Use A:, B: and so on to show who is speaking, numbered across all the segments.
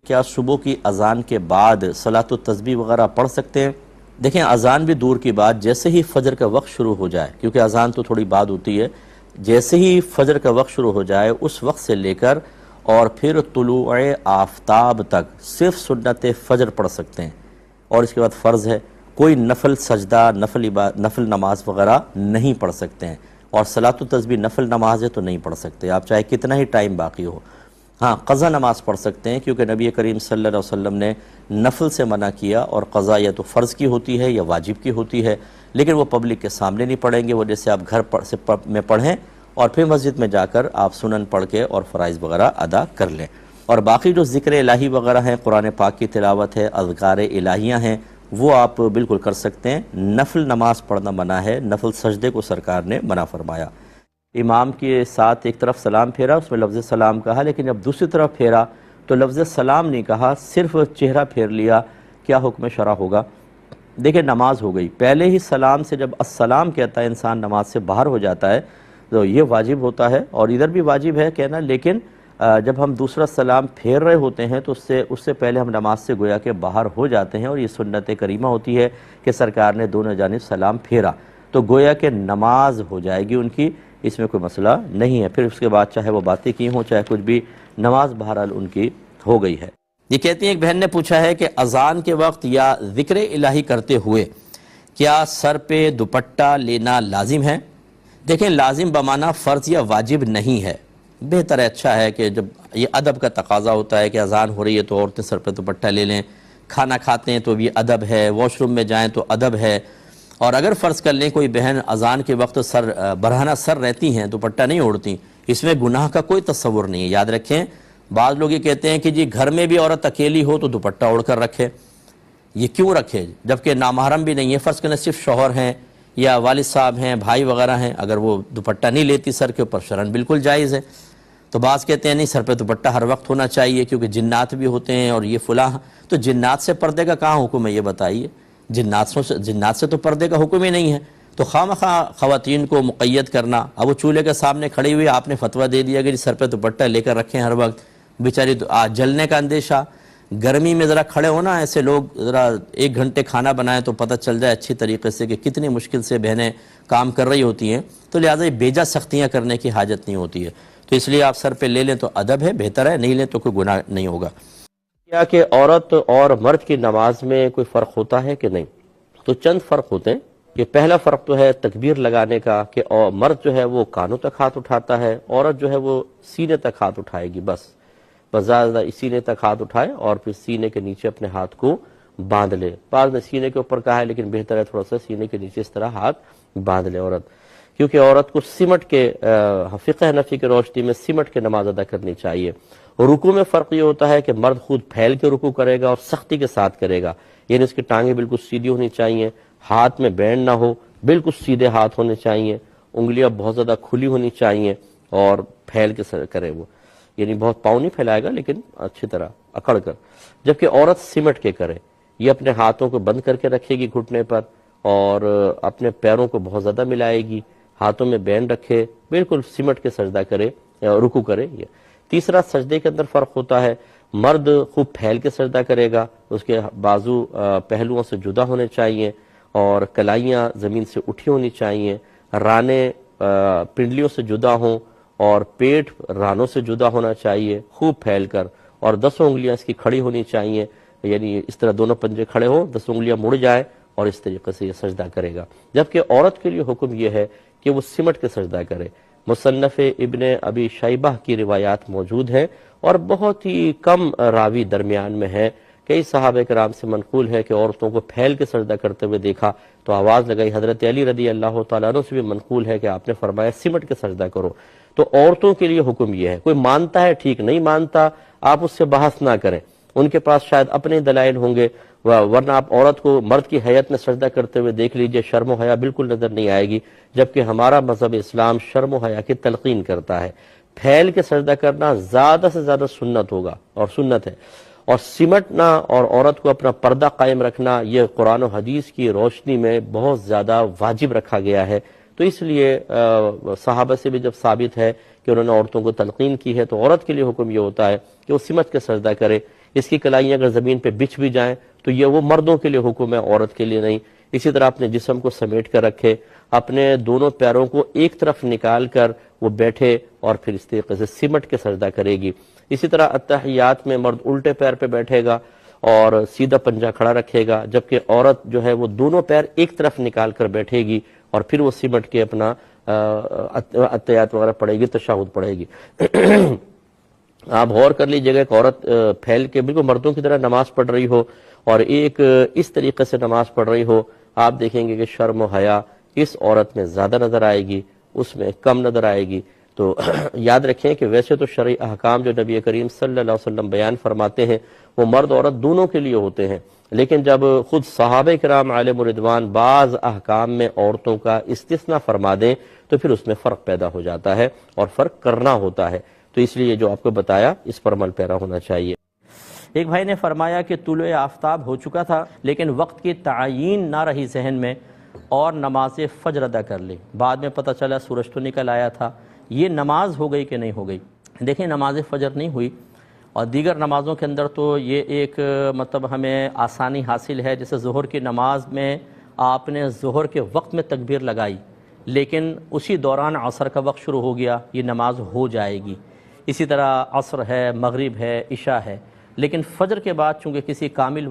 A: کیا صبح کی اذان کے بعد صلاۃ التسبیح وغیرہ پڑھ سکتے ہیں؟ دیکھیں اذان بھی دور کی بات، جیسے ہی فجر کا وقت شروع ہو جائے، کیونکہ اذان تو تھوڑی بعد ہوتی ہے، جیسے ہی فجر کا وقت شروع ہو جائے اس وقت سے لے کر اور پھر طلوع آفتاب تک صرف سنت فجر پڑھ سکتے ہیں، اور اس کے بعد فرض ہے، کوئی نفل سجدہ، نفل نماز وغیرہ نہیں پڑھ سکتے ہیں، اور صلاۃ التسبیح نفل نماز ہے تو نہیں پڑھ سکتے آپ، چاہے کتنا ہی ٹائم باقی ہو۔ ہاں قضا نماز پڑھ سکتے ہیں، کیونکہ نبی کریم صلی اللہ علیہ وسلم نے نفل سے منع کیا، اور قضا یا تو فرض کی ہوتی ہے یا واجب کی ہوتی ہے، لیکن وہ پبلک کے سامنے نہیں پڑھیں گے، وہ جیسے آپ گھر میں پڑھیں اور پھر مسجد میں جا کر آپ سنن پڑھ کے اور فرائض وغیرہ ادا کر لیں۔ اور باقی جو ذکر الہی وغیرہ ہیں، قرآن پاک کی تلاوت ہے، اذکار الہیاں ہیں، وہ آپ بالکل کر سکتے ہیں۔ نفل نماز پڑھنا منع ہے، نفل سجدے کو سرکار نے منع فرمایا۔ امام کے ساتھ ایک طرف سلام پھیرا، اس میں لفظ سلام کہا، لیکن جب دوسری طرف پھیرا تو لفظ سلام نہیں کہا، صرف چہرہ پھیر لیا، کیا حکم شرع ہوگا؟ دیکھیں نماز ہو گئی، پہلے ہی سلام سے جب السلام کہتا ہے انسان نماز سے باہر ہو جاتا ہے تو یہ واجب ہوتا ہے، اور ادھر بھی واجب ہے کہنا، لیکن جب ہم دوسرا سلام پھیر رہے ہوتے ہیں تو اس سے پہلے ہم نماز سے گویا کہ باہر ہو جاتے ہیں، اور یہ سنت کریمہ ہوتی ہے کہ سرکار نے دونوں جانب سلام پھیرا تو گویا کہ نماز ہو جائے گی ان کی، اس میں کوئی مسئلہ نہیں ہے، پھر اس کے بعد چاہے وہ باتیں کی ہوں چاہے کچھ بھی، نماز بہرحال ان کی ہو گئی ہے۔ یہ کہتی ہیں ایک بہن نے پوچھا ہے کہ اذان کے وقت یا ذکر الہی کرتے ہوئے کیا سر پہ دوپٹہ لینا لازم ہے؟ دیکھیں لازم بمعنی فرض یا واجب نہیں ہے، بہتر ہے، اچھا ہے کہ جب یہ ادب کا تقاضا ہوتا ہے کہ اذان ہو رہی ہے تو عورتیں سر پہ دوپٹہ لے لیں، کھانا کھاتے ہیں تو بھی ادب ہے، واش روم میں جائیں تو ادب ہے، اور اگر فرض کر لیں کوئی بہن اذان کے وقت برہنہ سر رہتی ہیں، دوپٹہ نہیں اوڑھتی، اس میں گناہ کا کوئی تصور نہیں ہے۔ یاد رکھیں بعض لوگ یہ کہتے ہیں کہ جی گھر میں بھی عورت اکیلی ہو تو دوپٹہ اوڑھ کر رکھے، یہ کیوں رکھے جبکہ نامحرم بھی نہیں ہے، فرض کریں صرف شوہر ہیں یا والد صاحب ہیں، بھائی وغیرہ ہیں، اگر وہ دوپٹہ نہیں لیتی سر کے اوپر شرعاً بالکل جائز ہے۔ تو بعض کہتے ہیں نہیں سر پہ دوپٹہ ہر وقت ہونا چاہیے کیونکہ جنات بھی ہوتے ہیں اور یہ فلاں، تو جنات سے پردے کا کہاں حکم ہے یہ بتائیے؟ جنات سے تو پردے کا حکم ہی نہیں ہے، تو خواہ خواتین کو مقید کرنا، اب وہ چولہے کے سامنے کھڑی ہوئی آپ نے فتویٰ دے دیا کہ سر پہ دوپٹہ لے کر رکھیں ہر وقت، بیچاری جلنے کا اندیشہ، گرمی میں ذرا کھڑے ہونا، ایسے لوگ ذرا 1 گھنٹے کھانا بنائیں تو پتہ چل جائے اچھی طریقے سے کہ کتنی مشکل سے بہنیں کام کر رہی ہوتی ہیں، تو لہٰذا یہ بیجا سختیاں کرنے کی حاجت نہیں ہوتی ہے، تو اس لیے آپ سر پہ لے لیں تو ادب ہے، بہتر ہے، نہیں لیں تو کوئی گناہ نہیں ہوگا۔ کیا کہ عورت اور مرد کی نماز میں کوئی فرق ہوتا ہے کہ نہیں؟ تو چند فرق ہوتے ہیں کہ پہلا فرق تو ہے تکبیر لگانے کا، کہ مرد جو ہے وہ کانوں تک ہاتھ اٹھاتا ہے، عورت جو ہے وہ سینے تک ہاتھ اٹھائے گی، بس زیادہ سینے تک ہاتھ اٹھائے اور پھر سینے کے نیچے اپنے ہاتھ کو باندھ لے، بعض نے سینے کے اوپر کہا ہے لیکن بہتر ہے تھوڑا سا سینے کے نیچے اس طرح ہاتھ باندھ لے عورت، کیونکہ عورت کو سمٹ کے فقہ حنفی کی روشنی میں سمٹ کے نماز ادا کرنی چاہیے۔ رکوع میں فرق یہ ہوتا ہے کہ مرد خود پھیل کے رکوع کرے گا اور سختی کے ساتھ کرے گا، یعنی اس کی ٹانگیں بالکل سیدھی ہونی چاہیے، ہاتھ میں بینڈ نہ ہو، بالکل سیدھے ہاتھ ہونے چاہیے، انگلیاں بہت زیادہ کھلی ہونی چاہیے اور پھیل کے کرے وہ، یعنی بہت پاؤں نہیں پھیلائے گا لیکن اچھی طرح اکڑ کر، جبکہ عورت سمٹ کے کرے، یہ اپنے ہاتھوں کو بند کر کے رکھے گی گھٹنے پر اور اپنے پیروں کو بہت زیادہ ملائے گی، ہاتھوں میں بینڈ رکھے، بالکل سمٹ کے سجدہ کرے، رکوع کرے۔ یہ تیسرا سجدے کے اندر فرق ہوتا ہے، مرد خوب پھیل کے سجدہ کرے گا، اس کے بازو پہلوؤں سے جدا ہونے چاہیے اور کلائیاں زمین سے اٹھی ہونی چاہیے، رانے پنڈلیوں سے جدا ہوں اور پیٹ رانوں سے جدا ہونا چاہیے خوب پھیل کر، اور 10 انگلیاں اس کی کھڑی ہونی چاہیے، یعنی اس طرح دونوں پنجے کھڑے ہوں، 10 انگلیاں مڑ جائیں اور اس طریقے سے یہ سجدہ کرے گا، جبکہ عورت کے لیے حکم یہ ہے کہ وہ سمٹ کے سجدہ کرے۔ مصنف ابن ابی شیبہ کی روایات موجود ہیں اور بہت ہی کم راوی درمیان میں ہیں، کئی صحابہ کرام سے منقول ہے کہ عورتوں کو پھیل کے سجدہ کرتے ہوئے دیکھا تو آواز لگائی، حضرت علی رضی اللہ تعالیٰ عنہ سے بھی منقول ہے کہ آپ نے فرمایا سمٹ کے سجدہ کرو، تو عورتوں کے لیے حکم یہ ہے، کوئی مانتا ہے ٹھیک، نہیں مانتا آپ اس سے بحث نہ کریں، ان کے پاس شاید اپنے دلائل ہوں گے، ورنہ آپ عورت کو مرد کی حیت میں سجدہ کرتے ہوئے دیکھ لیجئے، شرم و حیا بالکل نظر نہیں آئے گی، جبکہ ہمارا مذہب اسلام شرم و حیا کی تلقین کرتا ہے۔ پھیل کے سجدہ کرنا زیادہ سے زیادہ سنت ہوگا اور سنت ہے، اور سمٹنا اور عورت کو اپنا پردہ قائم رکھنا یہ قرآن و حدیث کی روشنی میں بہت زیادہ واجب رکھا گیا ہے، تو اس لیے صحابہ سے بھی جب ثابت ہے کہ انہوں نے عورتوں کو تلقین کی ہے تو عورت کے لیے حکم یہ ہوتا ہے کہ وہ سمٹ کے سجدہ کرے۔ اس کی کلائیاں اگر زمین پہ بچھ بھی جائیں تو یہ وہ مردوں کے لیے حکم ہے، عورت کے لیے نہیں۔ اسی طرح اپنے جسم کو سمیٹ کر رکھے، اپنے دونوں پیروں کو ایک طرف نکال کر وہ بیٹھے اور پھر اس طریقے سے سمٹ کے سجدہ کرے گی۔ اسی طرح اتحیات میں مرد الٹے پیر پہ بیٹھے گا اور سیدھا پنجہ کھڑا رکھے گا، جبکہ عورت جو ہے وہ دونوں پیر ایک طرف نکال کر بیٹھے گی اور پھر وہ سمٹ کے اپنا اتحیات وغیرہ پڑھے گی، تشہد پڑھے گی۔ آپ غور کر لیجئے گا، ایک عورت پھیل کے بالکل مردوں کی طرح نماز پڑھ رہی ہو اور ایک اس طریقے سے نماز پڑھ رہی ہو، آپ دیکھیں گے کہ شرم و حیا اس عورت میں زیادہ نظر آئے گی، اس میں کم نظر آئے گی۔ تو یاد رکھیں کہ ویسے تو شرعی احکام جو نبی کریم صلی اللہ علیہ وسلم بیان فرماتے ہیں وہ مرد عورت دونوں کے لیے ہوتے ہیں، لیکن جب خود صحابہ کرام علیہم رضوان بعض احکام میں عورتوں کا استثناء فرما دیں تو پھر اس میں فرق پیدا ہو جاتا ہے اور فرق کرنا ہوتا ہے۔ تو اس لیے جو آپ کو بتایا اس پر عمل پیرا ہونا چاہیے۔ ایک بھائی نے فرمایا کہ طلوع آفتاب ہو چکا تھا لیکن وقت کی تعیین نہ رہی ذہن میں اور نماز فجر ادا کر لی، بعد میں پتہ چلا سورج تو نکل آیا تھا، یہ نماز ہو گئی کہ نہیں ہو گئی؟ دیکھیں نماز فجر نہیں ہوئی، اور دیگر نمازوں کے اندر تو یہ ایک مطلب ہمیں آسانی حاصل ہے، جیسے ظہر کی نماز میں آپ نے ظہر کے وقت میں تکبیر لگائی لیکن اسی دوران عصر کا وقت شروع ہو گیا، یہ نماز ہو جائے گی۔ اسی طرح عصر ہے، مغرب ہے، عشاء ہے، لیکن فجر کے بعد چونکہ کسی کامل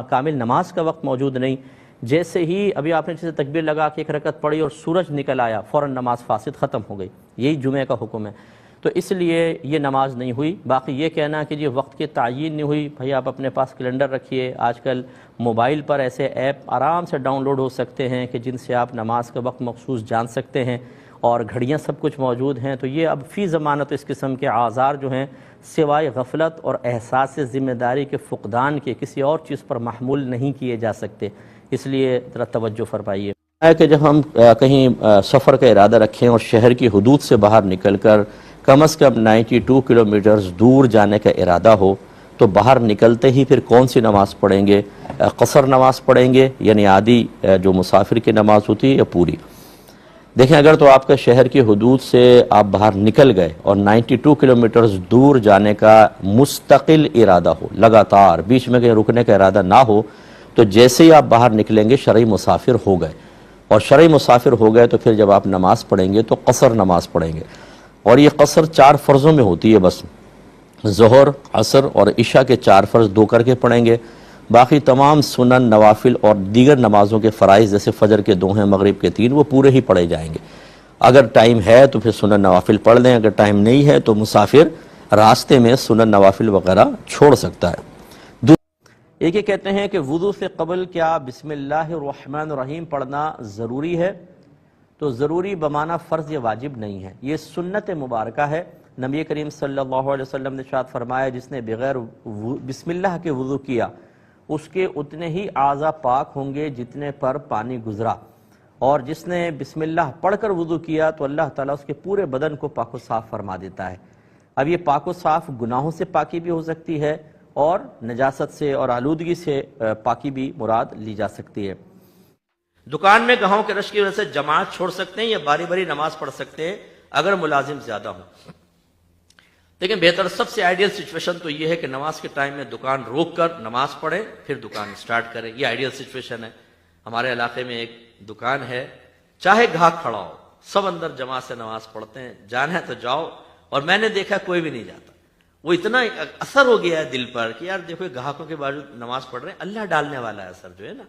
A: کامل نماز کا وقت موجود نہیں، جیسے ہی ابھی آپ نے جیسے تکبیر لگا کے ایک رکعت پڑھی اور سورج نکل آیا فوراً نماز فاسد ختم ہو گئی، یہی جمعہ کا حکم ہے۔ تو اس لیے یہ نماز نہیں ہوئی۔ باقی یہ کہنا کہ یہ وقت کی تعیین نہیں ہوئی، بھائی آپ اپنے پاس کیلنڈر رکھیے، آج کل موبائل پر ایسے ایپ آرام سے ڈاؤن لوڈ ہو سکتے ہیں کہ جن سے آپ نماز کا وقت مخصوص جان سکتے ہیں، اور گھڑیاں سب کچھ موجود ہیں۔ تو یہ اب فی ضمانت اس قسم کے آزار جو ہیں سوائے غفلت اور احساس ذمہ داری کے فقدان کے کسی اور چیز پر محمول نہیں کیے جا سکتے، اس لیے ذرا توجہ فرمائیے۔ کہ جب ہم کہیں سفر کا ارادہ رکھیں اور شہر کی حدود سے باہر نکل کر کم از کم 92 کلومیٹرز دور جانے کا ارادہ ہو تو باہر نکلتے ہی پھر کون سی نماز پڑھیں گے؟ قصر نماز پڑھیں گے یعنی آدھی جو مسافر کی نماز ہوتی ہے یا پوری؟ دیکھیں اگر تو آپ کا شہر کی حدود سے آپ باہر نکل گئے اور 92 کلومیٹرز دور جانے کا مستقل ارادہ ہو، لگاتار بیچ میں کہیں رکنے کا ارادہ نہ ہو، تو جیسے ہی آپ باہر نکلیں گے شرعی مسافر ہو گئے، اور شرعی مسافر ہو گئے تو پھر جب آپ نماز پڑھیں گے تو قصر نماز پڑھیں گے، اور یہ قصر 4 فرضوں میں ہوتی ہے، بس ظہر، عصر اور عشاء کے 4 فرض 2 کر کے پڑھیں گے، باقی تمام سنن، نوافل اور دیگر نمازوں کے فرائض جیسے فجر کے 2 ہیں، مغرب کے 3، وہ پورے ہی پڑھے جائیں گے۔ اگر ٹائم ہے تو پھر سنن نوافل پڑھ لیں، اگر ٹائم نہیں ہے تو مسافر راستے میں سنن نوافل وغیرہ چھوڑ سکتا ہے۔ ایک یہ کہتے ہیں کہ وضو سے قبل کیا بسم اللہ الرحمن الرحیم پڑھنا ضروری ہے؟ تو ضروری بمعنی فرض یا واجب نہیں ہے، یہ سنت مبارکہ ہے۔ نبی کریم صلی اللہ علیہ وسلم نے ارشاد فرمایا جس نے بغیر بسم اللہ کے وضو کیا اس کے اتنے ہی اعضاء پاک ہوں گے جتنے پر پانی گزرا، اور جس نے بسم اللہ پڑھ کر وضو کیا تو اللہ تعالیٰ اس کے پورے بدن کو پاک و صاف فرما دیتا ہے۔ اب یہ پاک و صاف گناہوں سے پاکی بھی ہو سکتی ہے اور نجاست سے اور آلودگی سے پاکی بھی مراد لی جا سکتی ہے۔ دکان میں گاہوں کے رش کی وجہ سے جماعت چھوڑ سکتے ہیں یا باری باری نماز پڑھ سکتے ہیں اگر ملازم زیادہ ہوں؟ لیکن بہتر سب سے آئیڈیل سچویشن تو یہ ہے کہ نماز کے ٹائم میں دکان روک کر نماز پڑھے پھر دکان سٹارٹ کرے، یہ آئیڈیل سچویشن ہے۔ ہمارے علاقے میں ایک دکان ہے، چاہے گاہک کھڑا ہو سب اندر جماعت سے نماز پڑھتے ہیں، جانا ہے تو جاؤ، اور میں نے دیکھا کوئی بھی نہیں جاتا۔ وہ اتنا اثر ہو گیا ہے دل پر کہ یار دیکھو گاہکوں کے باوجود نماز پڑھ رہے ہیں، اللہ ڈالنے والا ہے اثر جو ہے نا،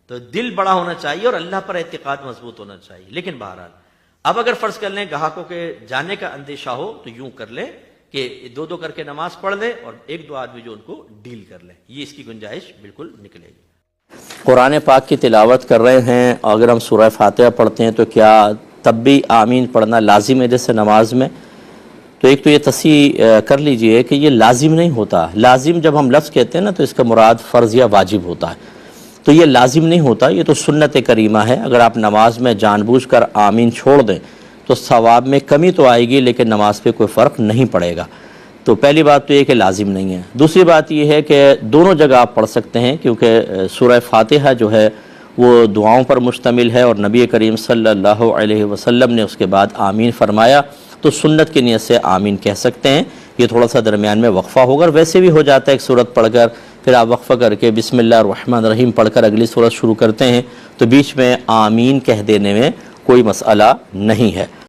A: تو دل بڑا ہونا چاہیے اور اللہ پر اعتقاد مضبوط ہونا چاہیے۔ لیکن بہرحال اب اگر فرض کر لیں گاہکوں کے جانے کا اندیشہ ہو تو یوں کر لیں کہ 2 کر کے نماز پڑھ لے اور 1-2 آدمی جو ان کو ڈیل کر لے، یہ اس کی گنجائش بالکل نکلے گی۔ قرآن پاک کی تلاوت کر رہے ہیں، اگر ہم سورہ فاتحہ پڑھتے ہیں تو کیا تب بھی آمین پڑھنا لازم ہے جیسے نماز میں؟ تو ایک تو یہ تصحیح کر لیجئے کہ یہ لازم نہیں ہوتا۔ لازم جب ہم لفظ کہتے ہیں نا تو اس کا مراد فرض یا واجب ہوتا ہے، تو یہ لازم نہیں ہوتا، یہ تو سنت کریمہ ہے۔ اگر آپ نماز میں جان بوجھ کر آمین چھوڑ دیں تو ثواب میں کمی تو آئے گی لیکن نماز پہ کوئی فرق نہیں پڑے گا۔ تو پہلی بات تو یہ کہ لازم نہیں ہے۔ دوسری بات یہ ہے کہ دونوں جگہ آپ پڑھ سکتے ہیں، کیونکہ سورہ فاتحہ جو ہے وہ دعاؤں پر مشتمل ہے اور نبی کریم صلی اللہ علیہ وسلم نے اس کے بعد آمین فرمایا، تو سنت کی نیت سے آمین کہہ سکتے ہیں. یہ تھوڑا سا درمیان میں وقفہ ہوگا، اور ویسے بھی ہو جاتا ہے ایک سورت پڑھ کر پھر آپ وقفہ کر کے بسم اللہ الرحمن الرحیم پڑھ کر اگلی سورت شروع کرتے ہیں، تو بیچ میں آمین کہہ دینے میں کوئی مسئلہ نہیں ہے.